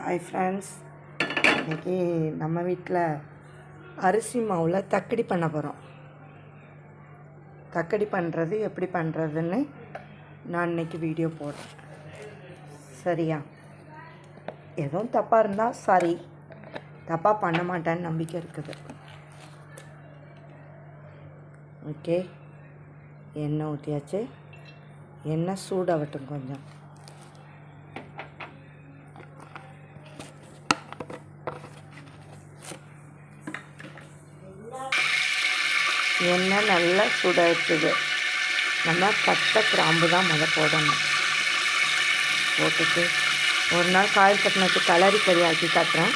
Hi friends, இன்றைக்கி நம்ம வீட்டில் அரிசி மாவில் தக்கடி பண்ண போகிறோம். தக்கடி பண்ணுறது எப்படி பண்ணுறதுன்னு நான் இன்றைக்கி வீடியோ போடுறேன். சரியா? எதுவும் தப்பாக இருந்தால் சாரி, தப்பாக பண்ண மாட்டேன்னு நம்பிக்கை இருக்குது. ஓகே, எண்ணெய் ஊற்றியாச்சு. எண்ணெய் சூடாகட்டும். கொஞ்சம் எண்ணெய் நல்லா சூடாகிடுச்சுது. நம்ம பட்டை கிராம்பு தான் போடணும். போட்டுட்டு ஒரு நாள் காயில் கட்டினத்து கலரி கறி ஆக்கி காட்டுறேன்.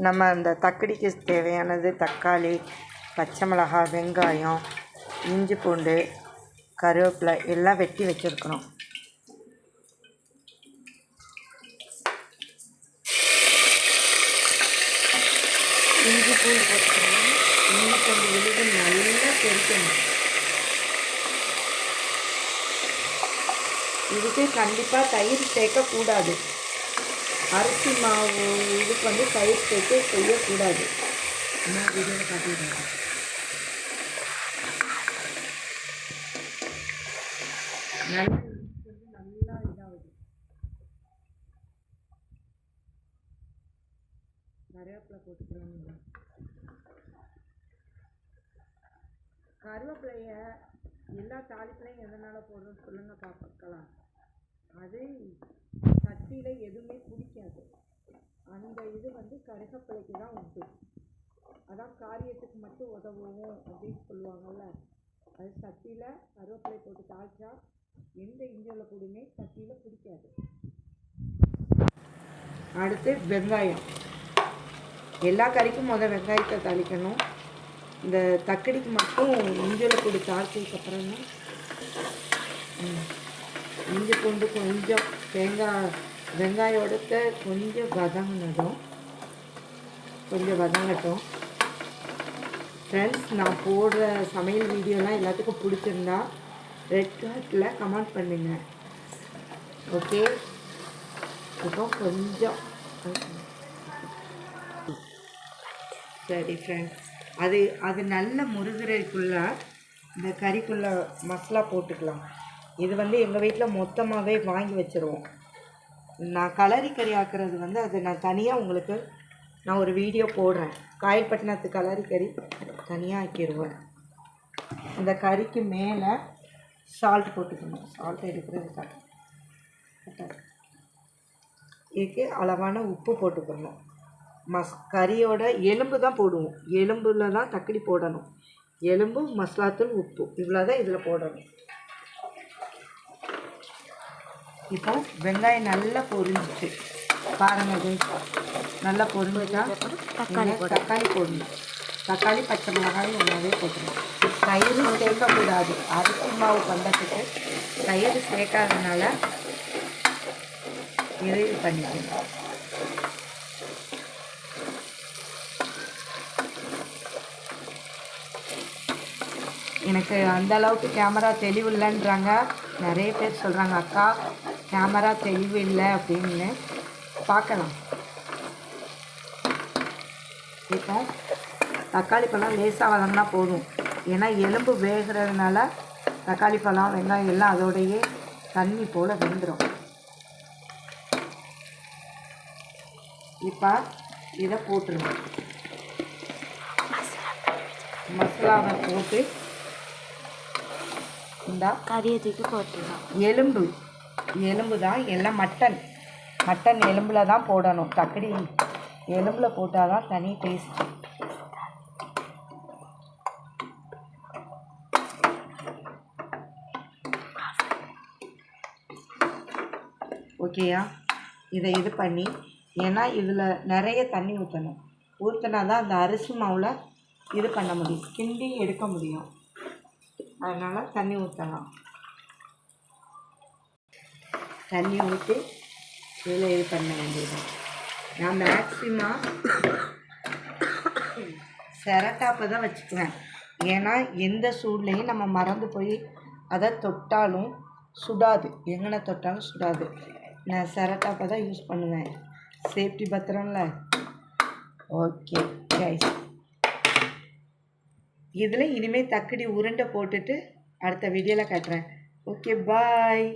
நம்ம அந்த தக்கடிக்கு தேவையானது தக்காளி, பச்சை மிளகாய், வெங்காயம், இஞ்சி பூண்டு, கருவேப்பிலை எல்லாம் வெட்டி வச்சுருக்கணும். இஞ்சி பூண்டு போட்டுக்கணும். இஞ்சி பூண்டு விழுது நல்லா பெருக்கணும். இதுக்கு கண்டிப்பாக தயிர் சேர்க்கக்கூடாது. அரிசி மாவு இதுக்கு வந்து தயிர் சேர்த்து செய்யக்கூடாது. நான் வீடியோவில் காட்டிடுறேன். நல்லா இதாகுது. கருவேப்பிலை போட்டுக்கிறோம். கருவேப்பிலைய எல்லா தாளிப்புலையும் எதனால் போடுறோன்னு சொல்லுங்க பார்க்கலாம். அது சட்டியில் எதுவுமே பிடிக்காது. அந்த இது வந்து கருவேப்பிலைக்கு தான் உண்டு. அதான் காரியத்துக்கு மட்டும் உதவும் அப்படின்னு சொல்லுவாங்கள்ல. அது சட்டியில் கருவேப்பிலை போட்டு தாளிச்சா எந்த இஞ்சியில் கூடமே சட்டியில் பிடிக்காது. அடுத்து வெங்காயம். எல்லா கறிக்கும் வெங்காயத்தை தாளிக்கணும். இந்த தக்கடிக்கு மட்டும் இஞ்சியில் கூடி தாளிச்சதுக்கப்புறம் தான் இஞ்சி பூண்டு கொஞ்சம் வெங்காயோடத்த கொஞ்சம் வதங்கட்டும். ஃப்ரெண்ட்ஸ், நான் போடுற சமையல் வீடியோலாம் எல்லாத்துக்கும் பிடிச்சிருந்தா ரெட் ஹார்ட்டில் கமெண்ட் பண்ணுங்க. ஓகே, இப்போ கொஞ்சம் சரி ஃப்ரெண்ட்ஸ், அது நல்ல முருகரைக்குள்ளே இந்த கறிக்குள்ளே மசாலா போட்டுக்கலாம். இது வந்து எங்கள் வீட்டில் மொத்தமாகவே வாங்கி வச்சுருவோம். நான் கலரி கறி ஆக்குறது வந்து அது நான் தனியாக உங்களுக்கு நான் ஒரு வீடியோ போடுறேன். காயல்பட்டினத்து கலரி கறி தனியாக ஆக்கிடுவேன். அந்த கறிக்கு மேலே சால்ட் போட்டுக்கணும். சால்ட் எடுக்கிறது இதுக்கு அளவான உப்பு போட்டுக்கணும். கறியோட எலும்பு தான் போடுவோம். எலும்பில் தான் தக்கடி போடணும். எலும்பு, மசாலாத்தூள், உப்பு இவ்வளோ தான் இதில் போடணும். இப்போ வெங்காயம் நல்லா பொரிஞ்சிச்சு பாருங்க. நல்லா பொரிஞ்சுட்டா தக்காளி போடணும். தக்காளி, பச்சை மிளகாய் ஒன்றாவே போட்டுருவோம். தயிர் சேர்க்கக்கூடாது. அரிசி மாவு பண்ணுறதுக்கு தயிர் சேர்க்காதனால இது பண்ணிக்கணும். எனக்கு அந்த அளவுக்கு கேமரா தெளிவு இல்லைன்றாங்க. நிறைய பேர் சொல்கிறாங்க, அக்கா கேமரா தெளிவு இல்லை அப்படின்னு. பார்க்கலாம். இப்போ தக்காளி பழம் லேசாக வதங்கினா போதும். ஏன்னா எலும்பு வேகிறதுனால தக்காளி பழம், வெங்காயம் எல்லாம் அதோடையே தண்ணி போல் வெந்துடும். இப்போ இதை போட்டுருங்க. மசாலாவை போட்டு இந்த கறியத்துக்கு போட்டுடலாம். எலும்பு தான் எல்லாம் மட்டன் எலும்பில் தான் போடணும். தக்கடி எலும்பில் போட்டால் தான் தனி டேஸ்ட். ஓகேயா? இதை இது பண்ணி, ஏன்னா இதில் நிறைய தண்ணி ஊற்றினா தான் அந்த அரிசி மாவில் இது பண்ண முடியும், கிண்டி எடுக்க முடியும். அதனால் தண்ணி ஊற்றலாம். தண்ணி ஊற்றி இதில் இது பண்ண வேண்டியது. நான் மேக்ஸிமம் செரட்டாப்பை தான் வச்சுக்குவேன். ஏன்னா எந்த சூட்லேயும் நம்ம மறந்து போய் அதை தொட்டாலும் சுடாது, எங்கன தொட்டாலும் சுடாது. நான் செரட்டாப்பை தான் யூஸ் பண்ணுவேன். சேஃப்டி பத்திரம்ல. ஓகே கைஸ், இதில் இனிமேல் தக்கடி உருண்டை போட்டுட்டு அடுத்த வீடியோவில் காட்டுறேன். Okay bye.